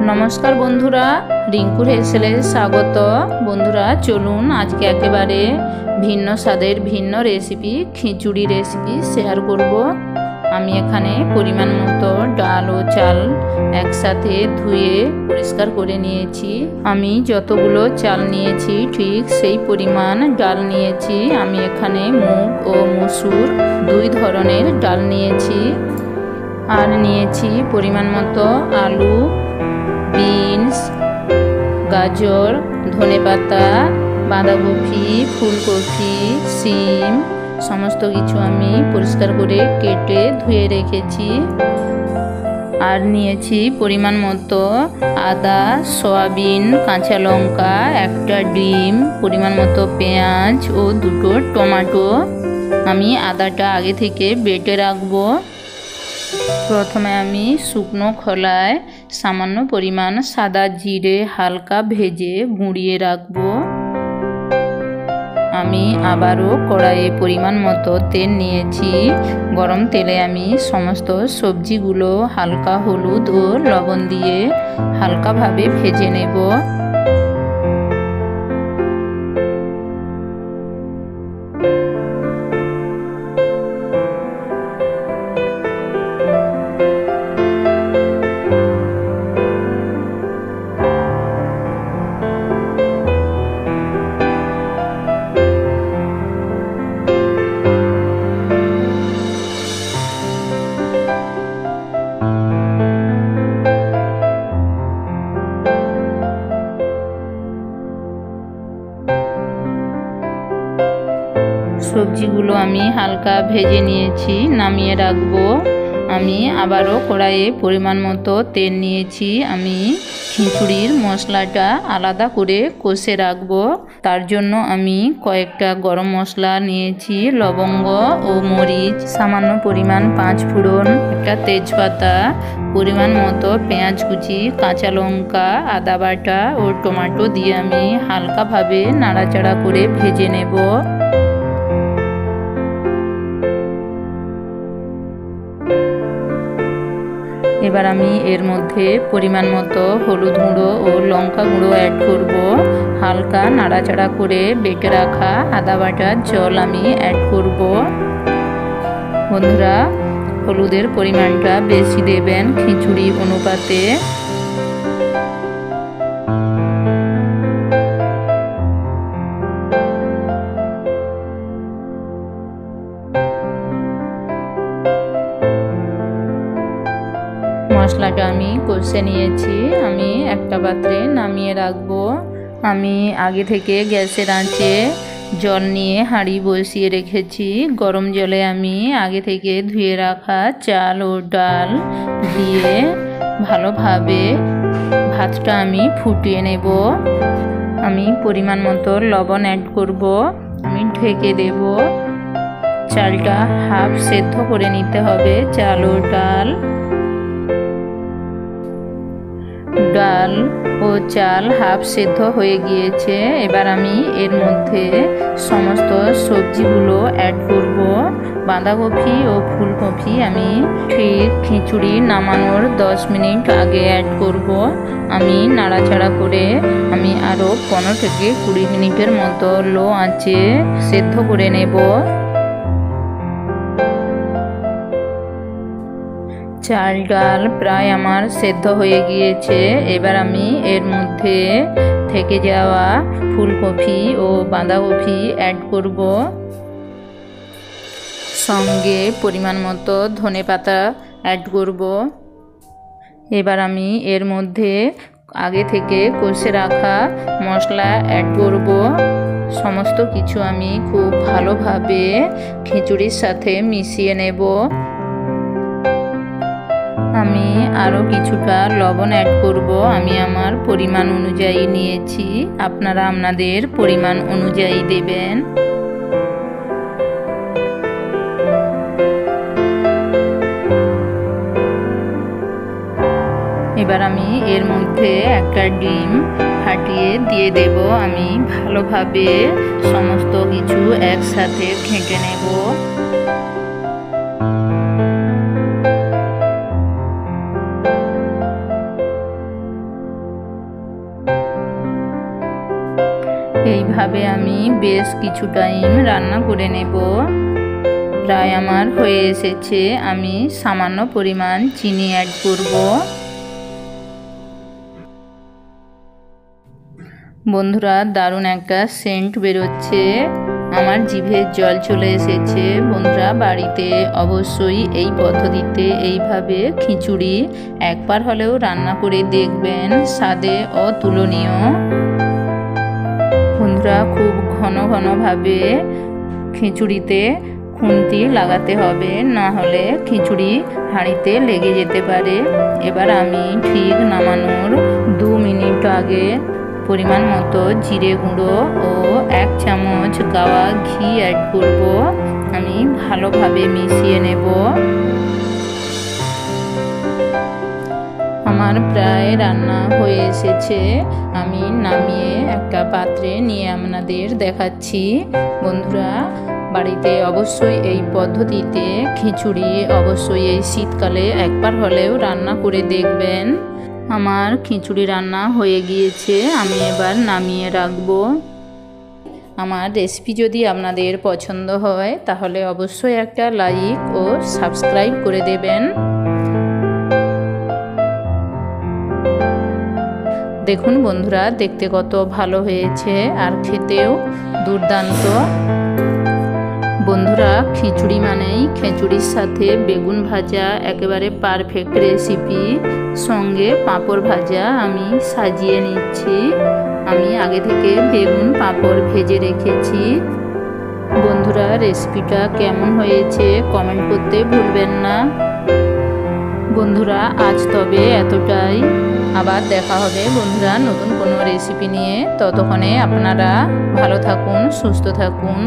नमस्कार बंधुरा रिंकुर हेसेले स्वागत। बंधुरा चलुन आज के एकेबारे भिन्न स्वादेर भिन्न रेसिपि खिचुड़ी रेसिपि शेयर करब। आमी एखाने परिमाण मतो डाल ओ चाल एकसाथे धुए परिष्कार करे निয়েছি। आमी যতগুলো চাল নিয়েছি ঠিক সেই পরিমাণ ডাল নিয়েছি। আমি এখানে মুগ ও মসুর দুই ধরনের ডাল নিয়েছি। আর নিয়েছি পরিমাণ মতো আলু, বিনস, গাজর, ধনেপাতা, বাঁধাকপি, ফুলকপি, সিম সমস্ত কিছু আমি পরিষ্কার করে কেটে ধুয়ে রেখেছি। আর নিয়েছি পরিমাণ মতো আদা, সয়াবিন, কাঁচা লঙ্কা, একটা ডিম, পরিমাণ মতো পেঁয়াজ ও দুটো টমেটো। আমি আদাটা আগে থেকে বেটে রাখবো। प्रथमे आमी शुकनो खलाय सामान्य परिमाण सादा जिरे हालका भेजे गुड़िए राखबो। आमी आबारो कड़ाइये परिमाण मतो तेल निয়েছি। गरम तेले आमी समस्त सब्जीगुलो हालका हलुद ओ लवण दिए हालका भावे भेजे नेब। सब्जीगुलो आमी हालका भेजे निয়েছি, नामिয়ে রাখবো। আমি আবারও কড়াইয়ে পরিমাণ মতো তেল নিয়েছি। আমি খিচুড়ির মশলাটা আলাদা করে কষে রাখবো। তার জন্য আমি কয়েকটা গরম মশলা নিয়েছি, লবঙ্গ ও মরিচ, সামান্য পরিমাণ 5 ফোড়ন, একটা তেজপাতা, পরিমাণ মতো পেঁয়াজ কুচি, কাঁচা লঙ্কা, আদা বাটা ও টমেটো দিয়ে আমি হালকাভাবে নাড়াচাড়া করে ভেজে নেব। এবার আমি এর মধ্যে পরিমাণ মতো হলুদ গুঁড়ো ও লঙ্কা গুঁড়ো অ্যাড করব। হালকা নাড়াচাড়া করে বেটে রাখা আদা বাটার জল আমি অ্যাড করব। বন্ধুরা হলুদের পরিমাণটা বেশি দেবেন খিচুড়ি অনুপাতে। মশলাটা আমি কষে নিয়েছি। আমি একটা পাত্রে নামিয়ে রাখবো। আমি আগে থেকে গ্যাসের আঁচে জল নিয়ে হাঁড়ি বসিয়ে রেখেছি। গরম জলে আমি আগে থেকে ধুয়ে রাখা চাল ও ডাল দিয়ে ভালোভাবে ভাতটা আমি ফুটিয়ে নেব। আমি পরিমাণ মতো লবণ অ্যাড করব। আমি ঢেকে দেব। চালটা হাফ সেদ্ধ করে নিতে হবে। চাল ও ডাল ডাল ও চাল হাফ সেদ্ধ হয়ে গিয়েছে। এবার আমি এর মধ্যে সমস্ত সবজিগুলো অ্যাড করব। বাঁধাকপি ও ফুলকপি আমি ঠিক খিচুড়ি নামানোর 10 মিনিট আগে অ্যাড করব। আমি নাড়াচাড়া করে আমি আরও 15 থেকে 20 মিনিটের মতো লো আঁচে সেদ্ধ করে নেব। চাল ডাল প্রায় আমার সেদ্ধ হয়ে গিয়েছে। এবার আমি এর মধ্যে থেকে যাওয়া ফুলকপি ও বাঁধাকপি অ্যাড করব। সঙ্গে পরিমাণ মতো ধনেপাতা অ্যাড করব। এবার আমি এর মধ্যে আগে থেকে কষে রাখা মশলা অ্যাড করব। সমস্ত কিছু আমি খুব ভালোভাবে খিচুড়ির সাথে মিশিয়ে নেব। আমি আরও কিছুটা লবণ অ্যাড করব। আমি আমার পরিমাণ অনুযায়ী নিয়েছি, আপনারা আপনাদের পরিমাণ অনুযায়ী দেবেন। এবার আমি এর মধ্যে একটা ডিম ফাটিয়ে দিয়ে দেব। আমি ভালোভাবে সমস্ত কিছু একসাথে ঘেঁটে নেব। এইভাবে আমি বেশ কিছু টাইম রান্না করে নেব। প্রায় আমার হয়ে এসেছে। আমি সামান্য পরিমাণ চিনি অ্যাড করব। বন্ধুরা, দারুণ একটা সেন্ট বেরোচ্ছে, আমার জিভে জল চলে এসেছে। বন্ধুরা, বাড়িতে অবশ্যই এই পদ্ধতিতে এইভাবে খিচুড়ি একবার হলেও রান্না করে দেখবেন, স্বাদে অতুলনীয়। বন্ধুরা, খুব ঘন ঘনভাবে খিচুড়িতে খুন্তি লাগাতে হবে, না হলে খিচুড়ি হাঁড়িতে লেগে যেতে পারে। এবার আমি ঠিক নামানোর 2 মিনিট আগে পরিমাণ মতো জিরে গুঁড়ো ও 1 চামচ গাওয়া ঘি অ্যাড করব। আমি ভালোভাবে মিশিয়ে নেব। আমার প্রায় রান্না হয়ে এসেছে। আমি নামিয়ে একটা পাত্রে নিয়ে আপনাদের দেখাচ্ছি। বন্ধুরা, বাড়িতে অবশ্যই এই পদ্ধতিতে খিচুড়ি অবশ্যই এই শীতকালে একবার হলেও রান্না করে দেখবেন। আমার খিচুড়ি রান্না হয়ে গিয়েছে, আমি এবার নামিয়ে রাখবো। আমার রেসিপি যদি আপনাদের পছন্দ হয় তাহলে অবশ্যই একটা লাইক ও সাবস্ক্রাইব করে দেবেন। দেখুন বন্ধুরা, দেখতে কত ভালো হয়েছে আর খেতেও দুর্দান্ত। বন্ধুরা, খিচুড়ি মানেই খিচুড়ির সাথে বেগুন ভাজা একেবারে পারফেক্ট রেসিপি। সঙ্গে পাঁপড় ভাজা আমি সাজিয়ে নিচ্ছি। আমি আগে থেকে বেগুন পাঁপড় ভেজে রেখেছি। বন্ধুরা, রেসিপিটা কেমন হয়েছে কমেন্ট করতে ভুলবেন না। বন্ধুরা, আজ তবে এতটাই। আবার দেখা হবে বন্ধুরা নতুন কোনো রেসিপি নিয়ে। ততক্ষণে আপনারা ভালো থাকুন, সুস্থ থাকুন।